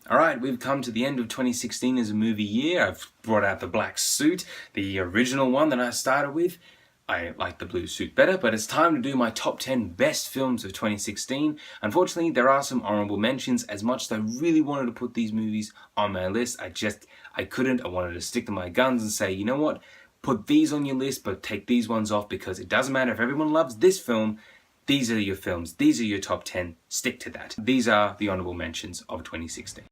Alright, we've come to the end of 2016 as a movie year. I've brought out the black suit, the original one that I started with. I like the blue suit better, but it's time to do my top 10 best films of 2016. Unfortunately, there are some honorable mentions. As much as I really wanted to put these movies on my list, I couldn't. I wanted to stick to my guns and say, you know what? Put these on your list, but take these ones off, because it doesn't matter if everyone loves this film. These are your films. These are your top 10. Stick to that. These are the honorable mentions of 2016.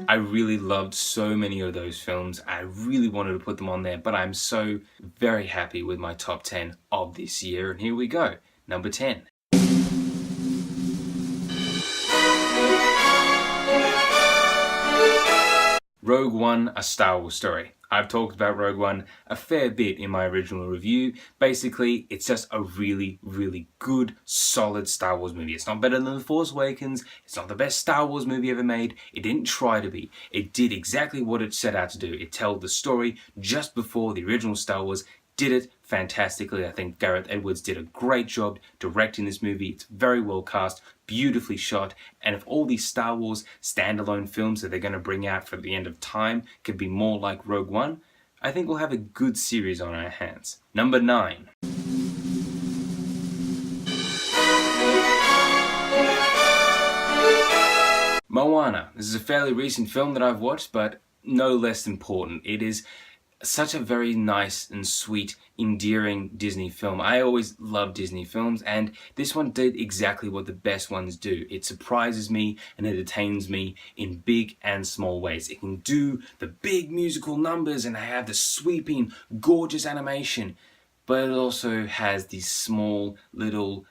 I really loved so many of those films. I really wanted to put them on there, but I'm so very happy with my top 10 of this year. And here we go. Number 10. Rogue One, A Star Wars Story. I've talked about Rogue One a fair bit in my original review. Basically, it's just a really, really good, solid Star Wars movie. It's not better than The Force Awakens. It's not the best Star Wars movie ever made. It didn't try to be. It did exactly what it set out to do. It told the story just before the original Star Wars. Did it fantastically. I think Gareth Edwards did a great job directing this movie. It's very well cast, beautifully shot, and if all these Star Wars standalone films that they're going to bring out for the end of time could be more like Rogue One, I think we'll have a good series on our hands. Number 9. Moana. This is a fairly recent film that I've watched, but no less important. It is such a very nice and sweet, endearing Disney film. I always love Disney films, and this one did exactly what the best ones do. It surprises me and entertains me in big and small ways. It can do the big musical numbers and have the sweeping, gorgeous animation, but it also has these small, little,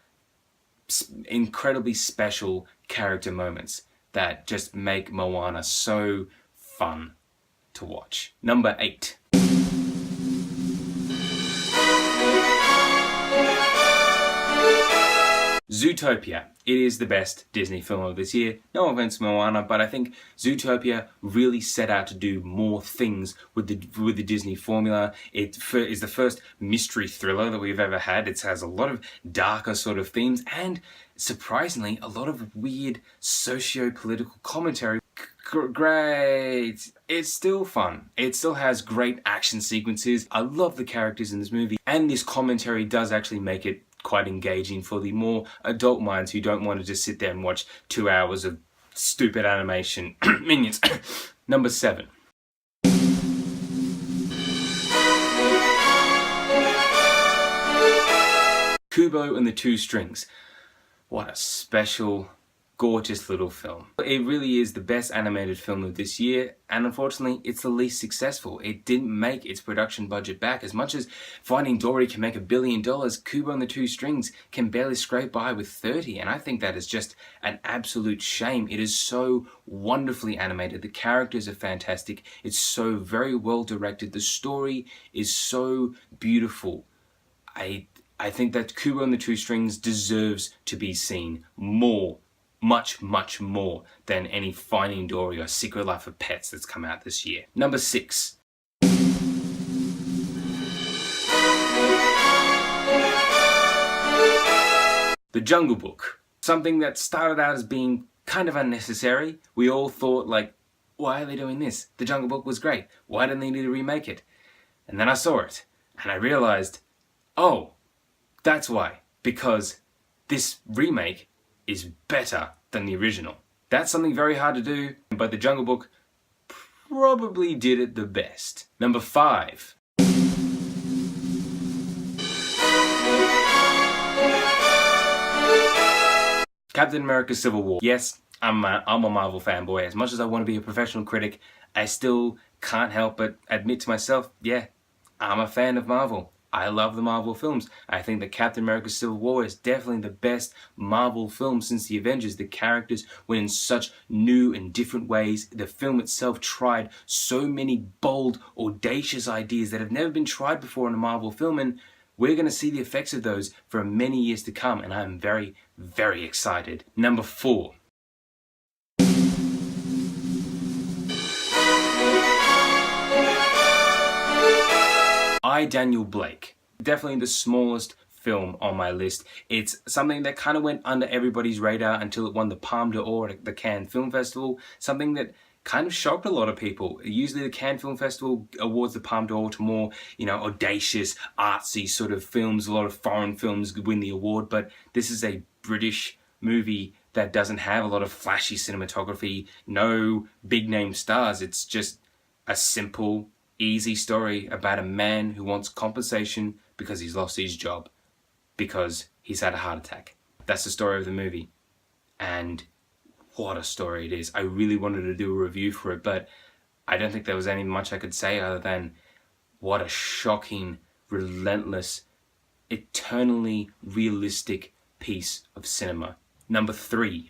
incredibly special character moments that just make Moana so fun to watch. Number 8. Zootopia. It is the best Disney film of this year. No offense to Moana, but I think Zootopia really set out to do more things with the Disney formula. It is the first mystery thriller that we've ever had. It has a lot of darker sort of themes and, surprisingly, a lot of weird socio-political commentary. Great. It's still fun. It still has great action sequences. I love the characters in this movie, and this commentary does actually make it quite engaging for the more adult minds who don't want to just sit there and watch 2 hours of stupid animation. Minions. Number 7. Kubo and the Two Strings. What a special, gorgeous little film. It really is the best animated film of this year, and unfortunately it's the least successful. It didn't make its production budget back. As much as Finding Dory can make $1 billion, Kubo and the Two Strings can barely scrape by with 30, and I think that is just an absolute shame. It is so wonderfully animated. The characters are fantastic. It's so very well directed. The story is so beautiful. I think that Kubo and the Two Strings deserves to be seen more, much more than any Finding Dory or Secret Life of Pets that's come out this year. Number 6. The Jungle Book. Something that started out as being kind of unnecessary. We all thought, like, why are they doing this? The Jungle Book was great. Why didn't they need to remake it? And then I saw it, and I realized, oh, that's why. Because this remake is better than the original. That's something very hard to do, but the Jungle Book probably did it the best. Number 5. Captain America Civil War. Yes, I'm a Marvel fanboy. As much as I want to be a professional critic, I still can't help but admit to myself, yeah, I'm a fan of Marvel. I love the Marvel films. I think that Captain America Civil War is definitely the best Marvel film since the Avengers. The characters went in such new and different ways. The film itself tried so many bold, audacious ideas that have never been tried before in a Marvel film, and we're going to see the effects of those for many years to come, and I'm very, very excited. Number 4. I, Daniel Blake. Definitely the smallest film on my list. It's something that kind of went under everybody's radar until it won the Palme d'Or at the Cannes Film Festival. Something that kind of shocked a lot of people. Usually the Cannes Film Festival awards the Palme d'Or to more, audacious, artsy sort of films. A lot of foreign films win the award, but this is a British movie that doesn't have a lot of flashy cinematography, no big name stars. It's just a simple, easy story about a man who wants compensation because he's lost his job, because he's had a heart attack. That's the story of the movie. And what a story it is. I really wanted to do a review for it, but I don't think there was any much I could say other than what a shocking, relentless, eternally realistic piece of cinema. Number 3.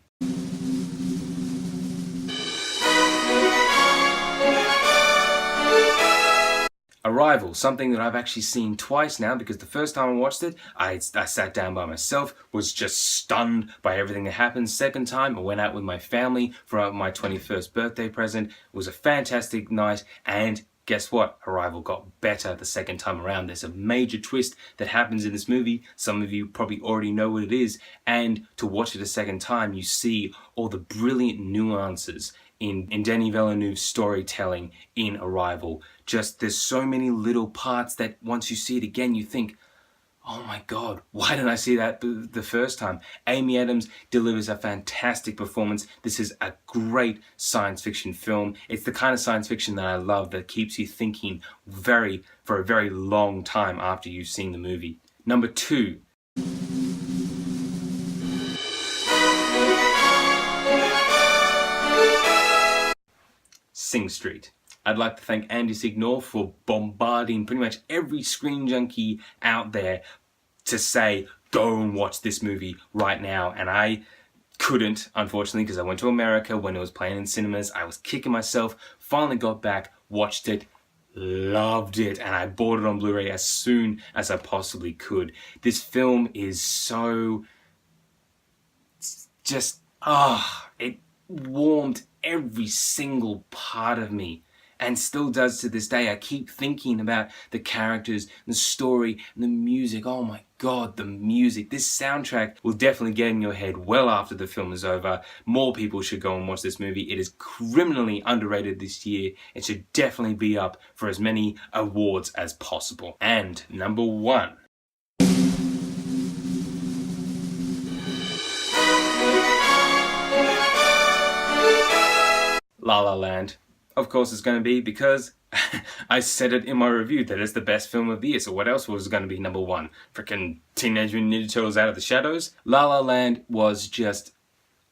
Arrival, something that I've actually seen twice now, because the first time I watched it, I sat down by myself, was just stunned by everything that happened. Second time, I went out with my family for my 21st birthday present. It was a fantastic night, and guess what? Arrival got better the second time around. There's a major twist that happens in this movie. Some of you probably already know what it is, and to watch it a second time, you see all the brilliant nuances in Denis Villeneuve's storytelling in Arrival. Just there's so many little parts that once you see it again, you think, oh my God, why didn't I see that the first time? Amy Adams delivers a fantastic performance. This is a great science fiction film. It's the kind of science fiction that I love, that keeps you thinking for a very long time after you've seen the movie. Number 2. Sing Street. I'd like to thank Andy Signor for bombarding pretty much every screen junkie out there to say, go and watch this movie right now. And I couldn't, unfortunately, because I went to America when it was playing in cinemas. I was kicking myself, finally got back, watched it, loved it, and I bought it on Blu-ray as soon as I possibly could. This film is so just, it warmed every single part of me, and still does to this day. I keep thinking about the characters, the story, and the music. Oh my God, the music. This soundtrack will definitely get in your head well after the film is over. More people should go and watch this movie. It is criminally underrated this year. It should definitely be up for as many awards as possible. And number 1. La La Land. Of course it's going to be, because I said it in my review that it's the best film of the year, so what else was going to be number 1? Freaking Teenage Mutant Ninja Turtles Out of the Shadows? La La Land was just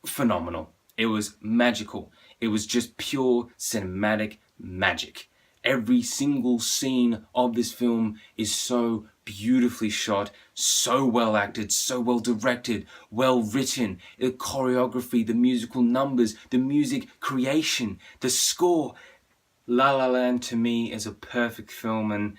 phenomenal. It was magical. It was just pure cinematic magic. Every single scene of this film is so beautifully shot, so well acted, so well directed, well written. The choreography, the musical numbers, the music creation, the score. La La Land to me is a perfect film, and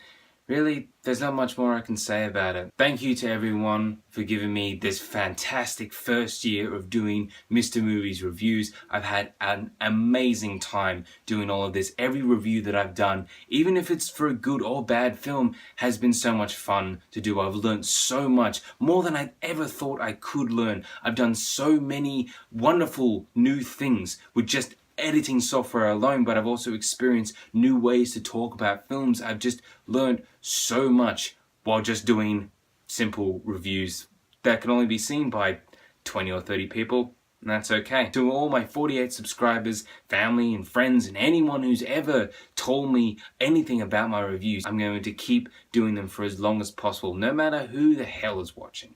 really, there's not much more I can say about it. Thank you to everyone for giving me this fantastic first year of doing Mr. Movies reviews. I've had an amazing time doing all of this. Every review that I've done, even if it's for a good or bad film, has been so much fun to do. I've learned so much, more than I ever thought I could learn. I've done so many wonderful new things with just editing software alone, but I've also experienced new ways to talk about films. I've just learned so much while just doing simple reviews that can only be seen by 20 or 30 people, and that's okay. To all my 48 subscribers, family and friends, and anyone who's ever told me anything about my reviews, I'm going to keep doing them for as long as possible, no matter who the hell is watching.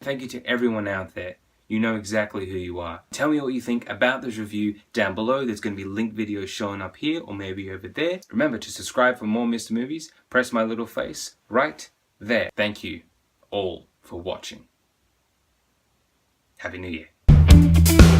Thank you to everyone out there. you know exactly who you are. Tell me what you think about this review down below. There's going to be link videos showing up here or maybe over there. Remember to subscribe for more Mr. Movies. Press my little face right there. Thank you all for watching. Happy New Year.